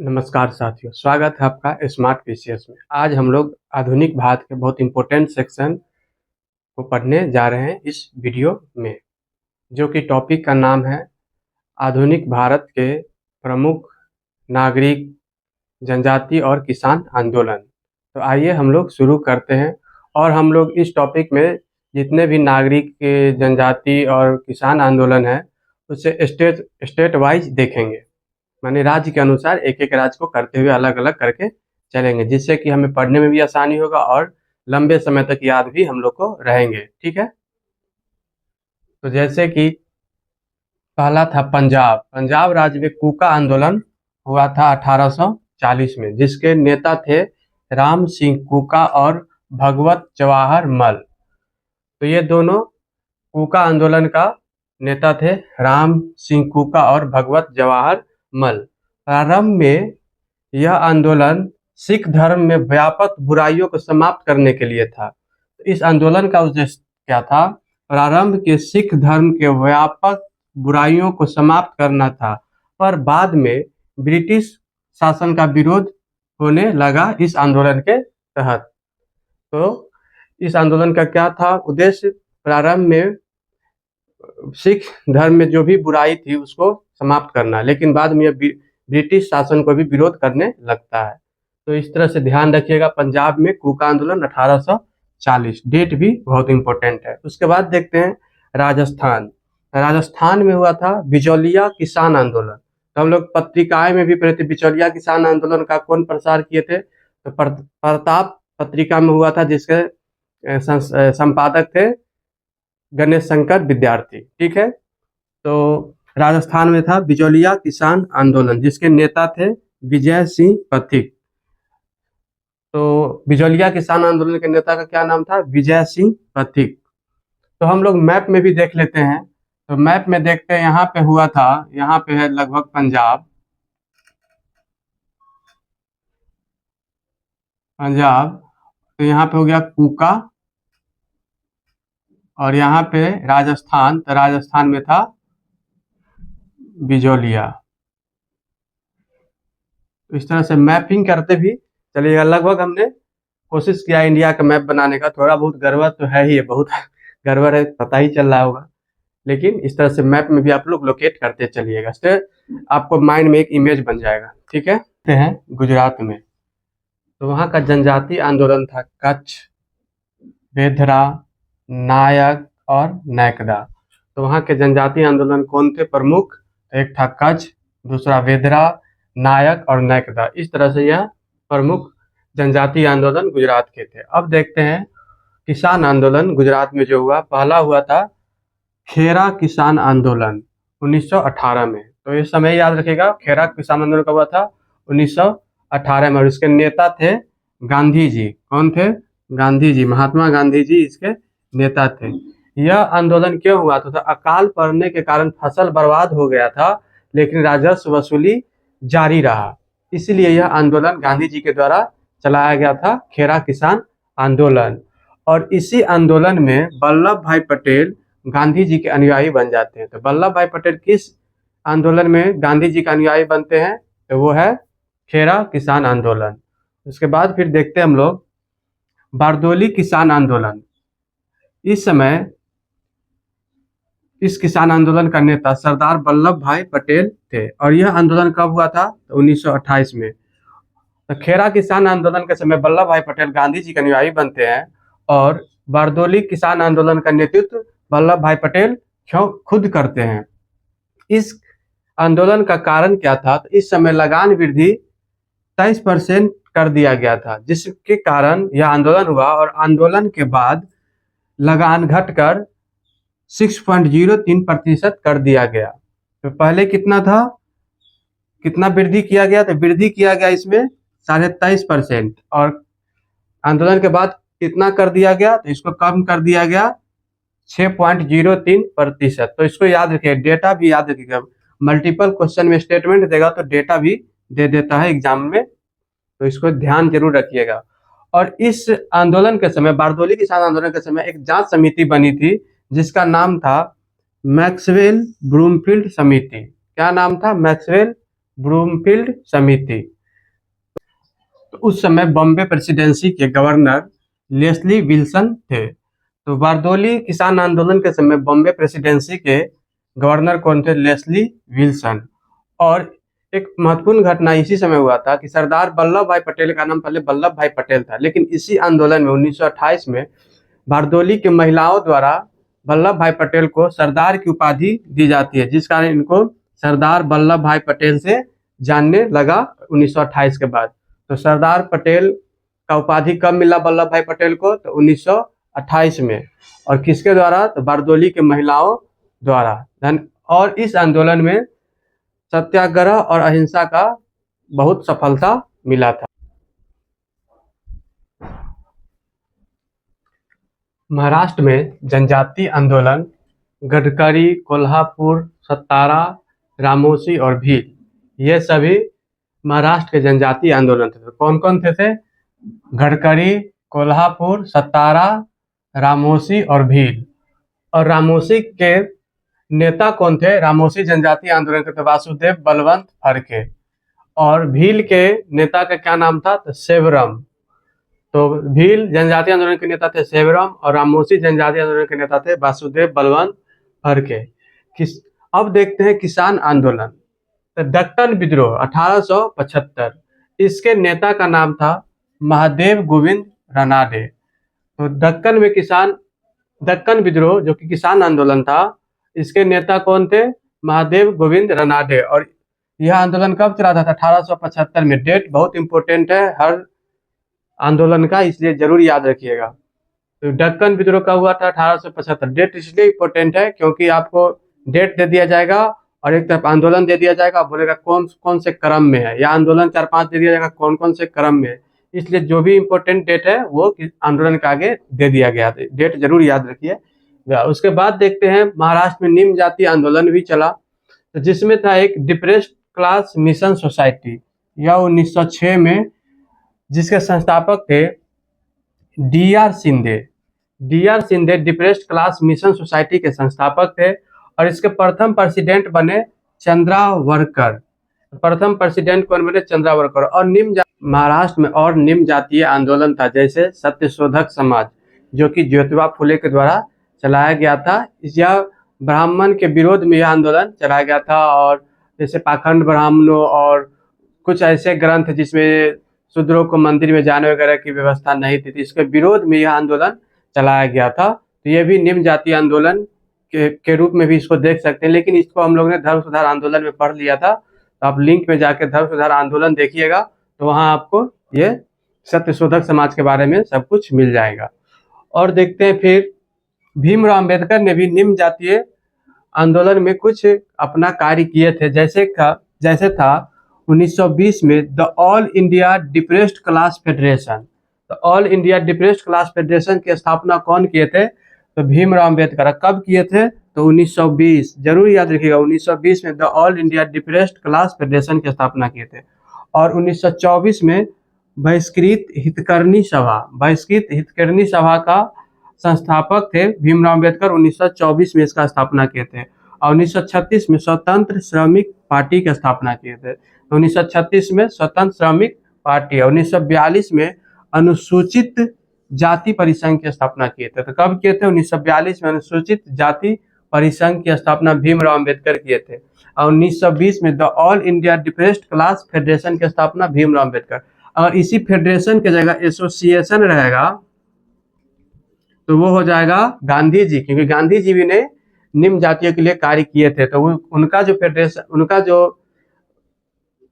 नमस्कार साथियों, स्वागत है आपका स्मार्ट पीसीएस में। आज हम लोग आधुनिक भारत के बहुत इम्पोर्टेंट सेक्शन को पढ़ने जा रहे हैं इस वीडियो में, जो कि टॉपिक का नाम है आधुनिक भारत के प्रमुख नागरिक, जनजाति और किसान आंदोलन। तो आइए हम लोग शुरू करते हैं और हम लोग इस टॉपिक में जितने भी नागरिक, जनजाति और किसान आंदोलन है उसे स्टेट वाइज देखेंगे, माने राज्य के अनुसार एक एक राज्य को करते हुए अलग अलग करके चलेंगे, जिससे कि हमें पढ़ने में भी आसानी होगा और लंबे समय तक याद भी हम लोग को रहेंगे। ठीक है, तो जैसे कि पहला था पंजाब राज्य में कूका आंदोलन हुआ था 1840 में, जिसके नेता थे राम सिंह कूका और भगवत जवाहर मल। तो ये दोनों कूका आंदोलन का नेता थे, राम सिंह कूका और भगवत जवाहर मल। प्रारंभ में यह आंदोलन सिख धर्म में व्यापक बुराइयों को समाप्त करने के लिए था। इस आंदोलन का उद्देश्य क्या था? प्रारंभ के सिख धर्म के व्यापक बुराइयों को समाप्त करना था, पर बाद में ब्रिटिश शासन का विरोध होने लगा इस आंदोलन के तहत। तो इस आंदोलन का क्या था उद्देश्य? प्रारंभ में सिख धर्म में जो भी बुराई थी उसको समाप्त करना, लेकिन बाद में ब्रिटिश शासन को भी विरोध करने लगता है। तो इस तरह से ध्यान रखिएगा, पंजाब में कूका आंदोलन 1840, डेट भी बहुत इंपॉर्टेंट है। उसके बाद देखते हैं राजस्थान में हुआ था बिचौलिया किसान आंदोलन। तो हम लोग पत्रिकाएं में भी पढ़े थे बिचौलिया किसान आंदोलन का कौन प्रसार किए थे? तो प्रताप पत्रिका में हुआ था, जिसके संपादक थे गणेश शंकर विद्यार्थी। ठीक है, तो राजस्थान में था बिचौलिया किसान आंदोलन, जिसके नेता थे विजय सिंह पथिक। तो बिचौलिया किसान आंदोलन के नेता का क्या नाम था? विजय सिंह पथिक। तो हम लोग मैप में भी देख लेते हैं। तो मैप में देखते हैं, यहाँ पे हुआ था, यहाँ पे है लगभग पंजाब, तो यहाँ पे हो गया कूका, और यहाँ पे राजस्थान, तो राजस्थान में था बिचौलिया। इस तरह से मैपिंग करते भी चलिएगा। लगभग हमने कोशिश किया इंडिया का मैप बनाने का, थोड़ा बहुत गड़बड़ तो है ही, बहुत गड़बड़ है, पता ही चल रहा होगा, लेकिन इस तरह से मैप में भी आप लोग लोकेट करते चलिएगा, तो आपको माइंड में एक इमेज बन जाएगा। ठीक है, गुजरात में, तो वहाँ का जनजाति आंदोलन था कच्छ, बेदरा, नायक और नैकदा। तो वहाँ के जनजाति आंदोलन कौन थे प्रमुख? एक था कच्छ, दूसरा वेदरा, नायक और नैकदा। इस तरह से यह प्रमुख जनजाति आंदोलन गुजरात के थे। अब देखते हैं किसान आंदोलन गुजरात में जो हुआ। पहला हुआ था खेरा किसान आंदोलन 1918 में। तो ये समय याद रखिएगा, खेरा किसान आंदोलन कब हुआ था? 1918 में, और इसके नेता थे गांधी जी। कौन थे? गांधी जी, महात्मा गांधी जी इसके नेता थे। यह आंदोलन क्यों हुआ था? अकाल पड़ने के कारण फसल बर्बाद हो गया था, लेकिन राजस्व वसूली जारी रहा, इसलिए यह आंदोलन गांधी जी के द्वारा चलाया गया था, खेरा किसान आंदोलन। और इसी आंदोलन में वल्लभ भाई पटेल गांधी जी के अनुयायी बन जाते हैं। तो वल्लभ भाई पटेल किस आंदोलन में गांधी जी का अनुयायी बनते हैं? तो वो है खेरा किसान आंदोलन। उसके बाद फिर देखते हैं हम लोग बारदोली किसान आंदोलन। इस समय इस किसान आंदोलन का नेता सरदार वल्लभ भाई पटेल थे, और यह आंदोलन कब हुआ था? तो 1928 में। तो खेरा किसान आंदोलन के समय वल्लभ भाई पटेल गांधी जी के अनुयायी बनते हैं, और बारदोली किसान आंदोलन का नेतृत्व वल्लभ भाई पटेल खुद करते हैं। इस आंदोलन का कारण क्या था? तो इस समय लगान वृद्धि 23% कर दिया गया था, जिसके कारण यह आंदोलन हुआ, और आंदोलन के बाद लगान घटकर 6.03% कर दिया गया। तो पहले कितना था, कितना वृद्धि किया गया? तो वृद्धि किया गया इसमें 23.5%, और आंदोलन के बाद कितना कर दिया गया? तो इसको कम कर दिया गया 6.03%। तो इसको याद रखिए, डेटा भी याद रखिएगा, मल्टीपल क्वेश्चन में स्टेटमेंट देगा तो डेटा भी दे देता है एग्जाम में, तो इसको ध्यान जरूर रखिएगा। और इस आंदोलन के समय, बारदोली किसान आंदोलन के समय, एक जांच समिति बनी थी जिसका नाम था मैक्सवेल ब्रूमफील्ड समिति। क्या नाम था? मैक्सवेल ब्रूमफील्ड समिति। तो उस समय बॉम्बे प्रेसिडेंसी के गवर्नर लेस्ली विल्सन थे। तो बारदोली किसान आंदोलन के समय बॉम्बे प्रेसिडेंसी के गवर्नर कौन थे? Leslie Wilson. और एक महत्वपूर्ण घटना इसी समय हुआ था कि सरदार वल्लभ भाई पटेल का नाम पहले वल्लभ भाई पटेल था, लेकिन इसी आंदोलन में 1928 में बारदोली की महिलाओं द्वारा वल्लभ भाई पटेल को सरदार की उपाधि दी जाती है, जिस कारण इनको सरदार वल्लभ भाई पटेल से जानने लगा 1928 के बाद। तो सरदार पटेल का उपाधि कब मिला वल्लभ भाई पटेल को? तो 1928 में। और किसके द्वारा? तो बारदोली के महिलाओं द्वारा। और इस आंदोलन में सत्याग्रह और अहिंसा का बहुत सफलता मिला था। महाराष्ट्र में जनजातीय आंदोलन गडकरी, कोल्हापुर, सतारा, रामोसी और भील, ये सभी महाराष्ट्र के जनजातीय आंदोलन थे। कौन कौन थे? गडकरी, कोल्हापुर, सतारा, रामोसी और भील। और रामोसी के नेता कौन थे? रामोसी जनजातीय आंदोलन के वासुदेव बलवंत फड़के। और भील के नेता का क्या नाम था? तो सेवरम। तो भील जनजातीय आंदोलन के नेता थे सेवरम और रामोसी जनजातीय आंदोलन के नेता थे वासुदेव बलवंत फड़के। अब देखते हैं किसान आंदोलन। तो दक्कन विद्रोह 1875, इसके नेता का नाम था महादेव गोविंद रनाडे। तो दक्कन विद्रोह जो कि किसान आंदोलन था, इसके नेता कौन थे? महादेव गोविंद रनाडे। और यह आंदोलन कब चला था? 1875 में। डेट बहुत इंपॉर्टेंट है हर आंदोलन का, इसलिए जरूर याद रखिएगा। तो दक्कन विद्रोह का हुआ था 1875। डेट इसलिए इंपॉर्टेंट है क्योंकि आपको डेट दे दिया जाएगा और एक तरफ आंदोलन दे दिया जाएगा, बोलेगा कौन कौन से क्रम में है, या आंदोलन 4-5 दे दिया जाएगा कौन कौन से क्रम में है। इसलिए जो भी इंपॉर्टेंट डेट है वो आंदोलन के आगे दे दिया गया था। डेट जरूर याद रखिए। उसके बाद देखते हैं महाराष्ट्र में निम्न जाति आंदोलन भी चला, तो जिसमें था एक डिप्रेस्ड क्लास मिशन सोसाइटी, यह 1906 में, जिसके संस्थापक थे DR. Shinde. DR. Shinde depressed class mission society के संस्थापक थे और इसके प्रथम प्रेसिडेंट बने चंद्रावरकर। प्रथम प्रेसिडेंट कौन बने? चंद्रावरकर। और महाराष्ट्र में और निम्न जातीय आंदोलन था, जैसे सत्यशोधक समाज, जो कि ज्योतिबा फुले के द्वारा चलाया गया था। यह ब्राह्मण के विरोध में यह आंदोलन चलाया गया था। और जैसे पाखंड ब्राह्मणों और कुछ ऐसे ग्रंथ जिसमें शूद्रों को मंदिर में जाने वगैरह की व्यवस्था नहीं थी, इसके विरोध में यह आंदोलन चलाया गया था। तो यह भी निम्न जातीय आंदोलन के रूप में भी इसको देख सकते हैं, लेकिन इसको हम लोग ने धर्म सुधार आंदोलन में पढ़ लिया था। तो आप लिंक में जाके धर्म सुधार आंदोलन देखिएगा, तो वहाँ आपको ये सत्यशोधक समाज के बारे में सब कुछ मिल जाएगा। और देखते हैं फिर भीमराव अंबेडकर ने भी निम्न जातीय आंदोलन में कुछ अपना कार्य किए थे। जैसे था 1920 में the all India depressed class federation. तो all India depressed class federation की स्थापना कौन किए थे? तो भीमराव अंबेडकर। कब किए थे? तो 1920। जरूर याद रखिएगा, 1920 में the all India depressed class federation की स्थापना किए थे। और 1924 में बहिष्कृत हितकर्णी सभा का संस्थापक थे भीमराव अंबेडकर। 1924 में इसका स्थापना किए थे। और 1936 में स्वतंत्र श्रमिक पार्टी की स्थापना किए थे। 1936 में स्वतंत्र श्रमिक पार्टी। 1942 में अनुसूचित जाति परिसंघ की स्थापना किए थे। तो कब किए थे? 1942 में अनुसूचित जाति परिसंघ की स्थापना भीमराव अंबेडकर किए थे। और 1920 में the all India depressed class federation की स्थापना भीमराव अंबेडकर। अगर इसी फेडरेशन की जगह एसोसिएशन रहेगा तो वो हो जाएगा गांधी जी, क्योंकि गांधी जी भी ने निम्न जातियों के लिए कार्य किए थे। तो उनका जो फेडरेशन, उनका जो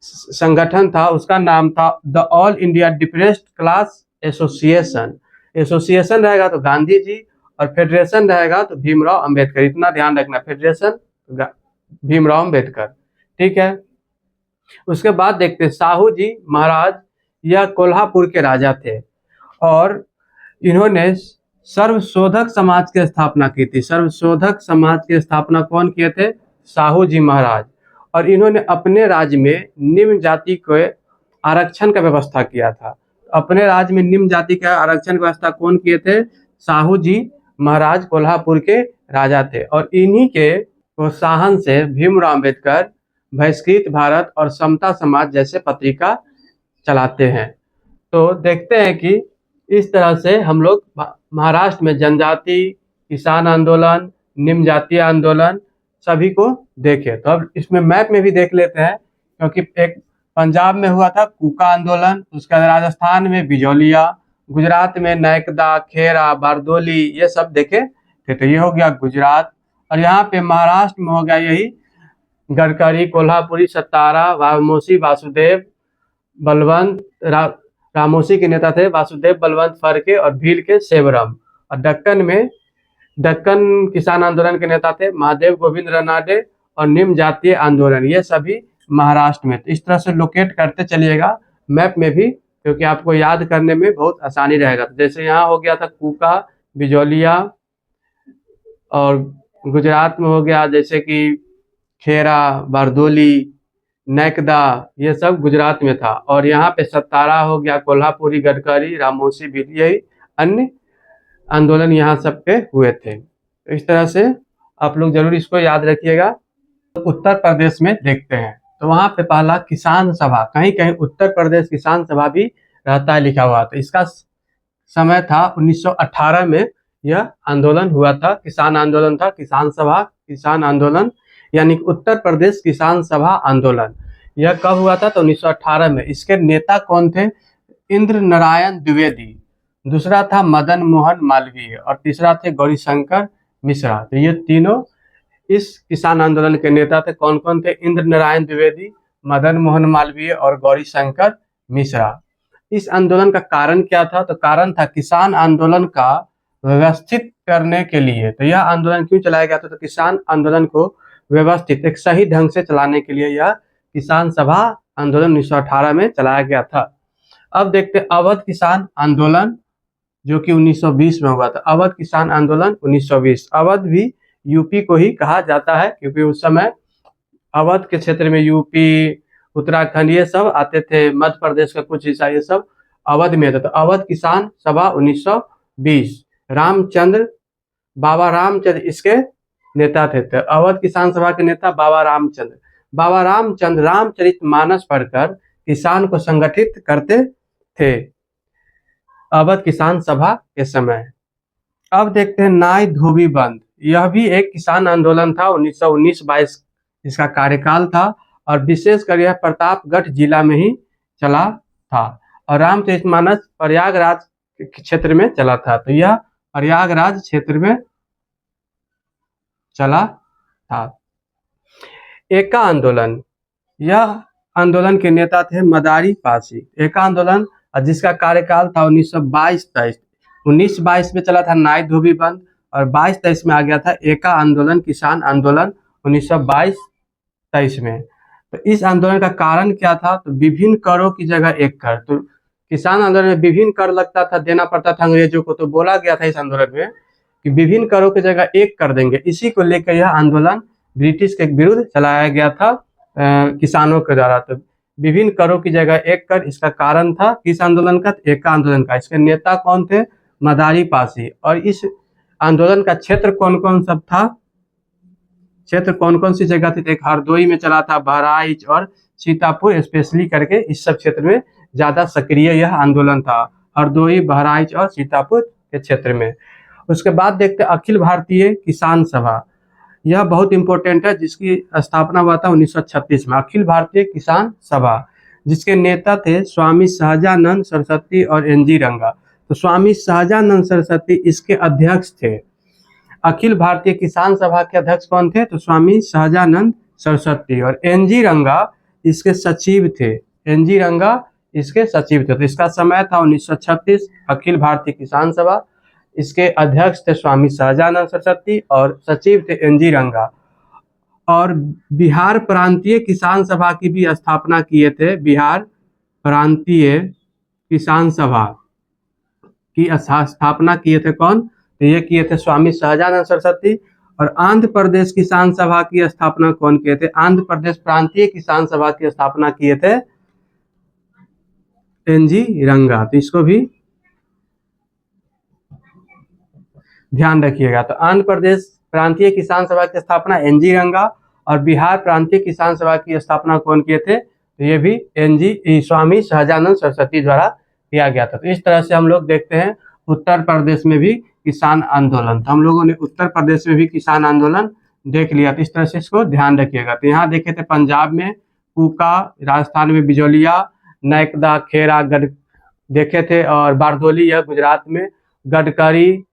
संगठन था उसका नाम था the all India depressed class association. Association रहेगा तो गांधी जी और फेडरेशन रहेगा तो भीमराव अंबेडकर। इतना ध्यान रखना, फेडरेशन भीमराव अंबेडकर, ठीक है। उसके बाद देखते हैं साहू जी महाराज, यह कोल्हापुर के राजा थे और इन्होंने सर्वशोधक समाज की स्थापना की थी। सर्वशोधक समाज की स्थापना कौन किए थे? साहू जी महाराज। और इन्होंने अपने राज्य में निम्न जाति को आरक्षण का व्यवस्था किया था। अपने राज्य में निम्न जाति का आरक्षण व्यवस्था कौन किए थे? साहू जी महाराज कोल्हापुर के राजा थे। और इन्हीं के प्रोत्साहन से भीमराव अंबेडकर बहिष्कृत भारत और समता समाज जैसे पत्रिका चलाते हैं। तो देखते हैं कि इस तरह से हम लोग महाराष्ट्र में जनजाति किसान आंदोलन, निम्न जातीय आंदोलन सभी को देखे। तो अब इसमें मैप में भी देख लेते हैं, क्योंकि एक पंजाब में हुआ था कूका आंदोलन, उसके बाद राजस्थान में बिजौलिया, गुजरात में नैकदा, खेरा, बारदोली, ये सब देखे थे। तो ये हो गया गुजरात। और यहाँ पे महाराष्ट्र में हो गया यही गडकरी, कोल्हापुरी, सत्तारा, वामोशी, वासुदेव, बलवंत रामोशी के नेता थे वासुदेव बलवंत फड़के और भील के सेवरम। और दक्कन में दक्कन किसान आंदोलन के नेता थे महादेव गोविंद रनाडे और निम्न जातीय आंदोलन, ये सभी महाराष्ट्र में। तो इस तरह से लोकेट करते चलिएगा मैप में भी, क्योंकि आपको याद करने में बहुत आसानी रहेगा। तो जैसे यहाँ हो गया था कूका, बिजौलिया, और गुजरात में हो गया जैसे कि खेरा, बारदोली, नैकदा, ये सब गुजरात में था। और यहाँ पे सत्तारा हो गया, कोल्हापुरी, गडकरी, रामोशी भी, यही अन्य आंदोलन यहाँ सब पे हुए थे। तो इस तरह से आप लोग जरूर इसको याद रखिएगा। तो उत्तर प्रदेश में देखते हैं, तो वहाँ पे पहला किसान सभा, कहीं कहीं उत्तर प्रदेश किसान सभा भी रहता है लिखा हुआ। तो इसका समय था 1918 में यह आंदोलन हुआ था, किसान आंदोलन था, किसान सभा, किसान आंदोलन, यानी उत्तर प्रदेश किसान सभा आंदोलन। यह कब हुआ था? तो 1918 में। इसके नेता कौन थे? इंद्र नारायण द्विवेदी, दूसरा था मदन मोहन मालवीय और तीसरा थे गौरीशंकर मिश्रा। तो ये तीनों इस किसान आंदोलन के नेता थे। कौन कौन थे? इंद्र नारायण द्विवेदी, मदन मोहन मालवीय और गौरीशंकर मिश्रा। इस आंदोलन का कारण क्या था? तो कारण था किसान आंदोलन का व्यवस्थित करने के लिए। तो यह आंदोलन क्यों चलाया गया था? तो किसान आंदोलन को व्यवस्थित एक सही ढंग से चलाने के लिए यह किसान सभा आंदोलन 1918 में चलाया गया था। अब देखते अवध किसान आंदोलन, जो कि 1920 में हुआ था। अवध किसान आंदोलन 1920। अवध भी यूपी को ही कहा जाता है, क्योंकि उस समय अवध के क्षेत्र में यूपी, उत्तराखंड ये सब आते थे, मध्य प्रदेश का कुछ हिस्सा ये सब अवध में था। तो अवध किसान सभा 1920। रामचंद्र, बाबा रामचंद्र इसके नेता थे। तो अवध किसान सभा के नेता बाबा रामचंद्र। बाबा रामचंद्र रामचरितमानस पढ़कर किसान को संगठित करते थे अवध किसान सभा के समय। अब देखते हैं नाई धोबी बंद। यह भी एक किसान आंदोलन था, 1919-22 इसका कार्यकाल था, और विशेषकर यह प्रतापगढ़ जिला में ही चला था। और रामचरितमानस प्रयागराज क्षेत्र में चला था। तो यह प्रयागराज क्षेत्र में चला था। एका आंदोलन, यह आंदोलन के नेता थे मदारी पासी। एका आंदोलन जिसका कार्यकाल था 1922-23। 1922 में चला था नाई धोबी बंद, और 22-23 में आ गया था एका आंदोलन, किसान आंदोलन 1922-23 में। तो इस आंदोलन का कारण क्या था? तो विभिन्न करों की जगह एक कर। तो किसान आंदोलन में विभिन्न कर लगता था, देना पड़ता था अंग्रेजों को। तो बोला गया था इस आंदोलन में कि विभिन्न करों की जगह एक कर देंगे। इसी को लेकर यह आंदोलन ब्रिटिश के विरुद्ध चलाया गया था किसानों के द्वारा। तो विभिन्न करों की जगह एक कर, इसका कारण था किस आंदोलन का? एका आंदोलन का। इसके नेता कौन थे? मदारी पासी। और इस आंदोलन का क्षेत्र कौन कौन सब था? क्षेत्र कौन कौन सी जगह थी? एक हरदोई में चला था, बहराइच और सीतापुर स्पेशली करके इस सब क्षेत्र में ज्यादा सक्रिय यह आंदोलन था, हरदोई, बहराइच और सीतापुर के क्षेत्र में। उसके बाद देखते अखिल भारतीय किसान सभा। यह बहुत इंपॉर्टेंट है, जिसकी स्थापना हुआ था 1936 में। अखिल भारतीय किसान सभा, जिसके नेता थे स्वामी सहजानंद सरस्वती और एनजी रंगा। तो स्वामी सहजानंद सरस्वती इसके अध्यक्ष थे। अखिल भारतीय किसान सभा के अध्यक्ष कौन थे? तो स्वामी सहजानंद सरस्वती। और एनजी रंगा इसके सचिव थे। एनजी रंगा इसके सचिव थे। तो इसका समय था 1936। अखिल भारतीय किसान सभा, इसके अध्यक्ष थे स्वामी सहजानंद सरस्वती और सचिव थे एनजी रंगा। और बिहार प्रांतीय किसान सभा की भी स्थापना किए थे। बिहार प्रांतीय किसान सभा की स्थापना किए थे कौन? तो ये किए थे स्वामी सहजानंद सरस्वती। और आंध्र प्रदेश किसान सभा की स्थापना कौन किए थे? आंध्र प्रदेश प्रांतीय किसान सभा की स्थापना किए थे एनजी रंगा। तो इसको भी ध्यान रखिएगा। तो आंध्र प्रदेश प्रांतीय किसान सभा की स्थापना एनजी रंगा, और बिहार प्रांतीय किसान सभा की स्थापना कौन किए थे? तो ये भी एनजी स्वामी सहजानंद सरस्वती द्वारा किया गया था। तो इस तरह से हम लोग देखते हैं उत्तर प्रदेश में भी किसान आंदोलन, तो हम लोगों ने उत्तर प्रदेश में भी किसान आंदोलन देख लिया। तो इस तरह से इसको ध्यान रखिएगा। तो यहाँ देखे थे पंजाब में कूका, राजस्थान में बिजोलिया, नैकदा, खेरा, गढ़ देखे थे, और बारदोली यह गुजरात में, गडकरी,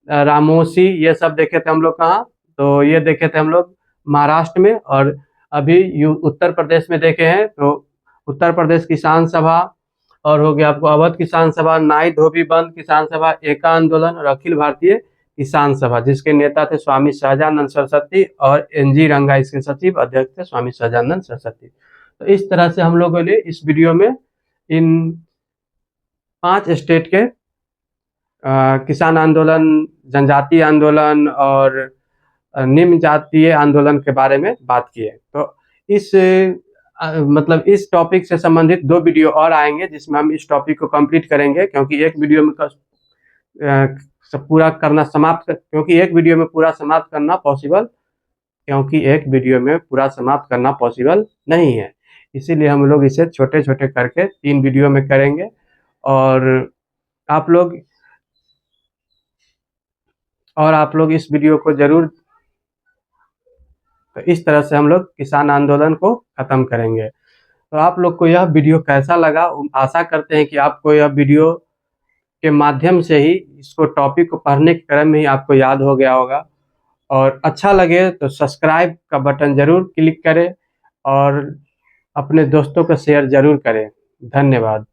रामोसी ये सब देखे थे हम लोग। कहाँ? तो ये देखे थे हम लोग महाराष्ट्र में। और अभी उत्तर प्रदेश में देखे हैं तो उत्तर प्रदेश किसान सभा, और हो गया आपको अवध किसान सभा, नाई धोबी बंद किसान सभा, एका आंदोलन और अखिल भारतीय किसान सभा, जिसके नेता थे स्वामी सहजानंद सरस्वती, और एनजी रंगा इसके सचिव, अध्यक्ष थे स्वामी सहजानंद सरस्वती। तो इस तरह से हम लोगों ने इस वीडियो में इन 5 स्टेट के किसान आंदोलन, जनजातीय आंदोलन और निम्न जातीय आंदोलन के बारे में बात की है। तो इस मतलब इस टॉपिक से संबंधित 2 वीडियो और आएंगे जिसमें हम इस टॉपिक को कंप्लीट करेंगे, क्योंकि एक वीडियो में पूरा करना समाप्त क्योंकि एक वीडियो में पूरा समाप्त करना पॉसिबल नहीं है। इसीलिए हम लोग इसे छोटे छोटे करके 3 वीडियो में करेंगे। और आप लोग इस वीडियो को जरूर, तो इस तरह से हम लोग किसान आंदोलन को खत्म करेंगे। तो आप लोग को यह वीडियो कैसा लगा? आशा करते हैं कि आपको यह वीडियो के माध्यम से ही इसको टॉपिक को पढ़ने के क्रम में ही आपको याद हो गया होगा। और अच्छा लगे तो सब्सक्राइब का बटन जरूर क्लिक करें और अपने दोस्तों को शेयर जरूर करें। धन्यवाद।